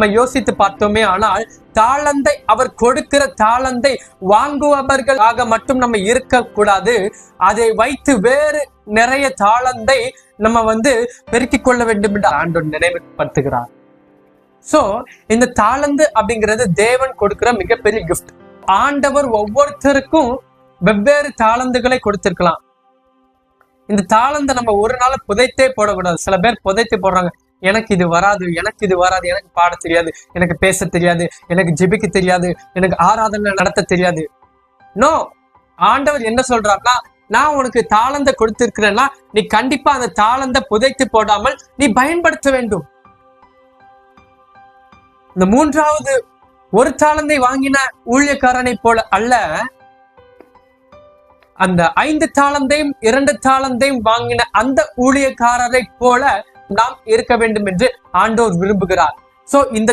நம்ம யோசித்து பார்த்தோமே ஆனால் தாளந்தை, அவர் கொடுக்கிற தாளந்தை வாங்குபவர்களாக மட்டும் நம்ம இருக்கக்கூடாது. அதை வைத்து வேறு நிறைய தாளந்தை நம்ம பெருக்கிக் கொள்ள வேண்டும் என்று ஆண்டவர் நினைவுபடுத்துகிறார். சோ இந்த தாளந்து அப்படிங்கிறது தேவன் கொடுக்கிற மிகப்பெரிய கிஃப்ட். ஆண்டவர் ஒவ்வொருத்தருக்கும் வெவ்வேறு தாளந்துகளை கொடுத்திருக்கலாம். இந்த தாளந்தை நம்ம ஒரு நாள் புதைத்தே போடக்கூடாது. சில பேர் புதைத்து போடுறாங்க, எனக்கு இது வராது, எனக்கு பாட தெரியாது, எனக்கு பேச தெரியாது, எனக்கு ஜெபிக்க தெரியாது, எனக்கு ஆராதனை நடத்த தெரியாது. நோ, ஆண்டவர் என்ன சொல்றாருன்னா, நான் உனக்கு தாளந்தை கொடுத்திருக்கிறேன்னா நீ கண்டிப்பா அந்த தாளந்தை புதைத்து போடாமல் நீ பயன்படுத்த வேண்டும். இந்த மூன்றாவது ஒரு தாளந்தை வாங்கின ஊழியக்காரனை போல அல்ல, அந்த 5 தாளந்தையும் 2 தாளந்தையும் வாங்கின அந்த ஊழியக்காரரை போல நாம் இருக்க வேண்டும் என்று ஆண்டவர் விரும்புகிறார். சோ இந்த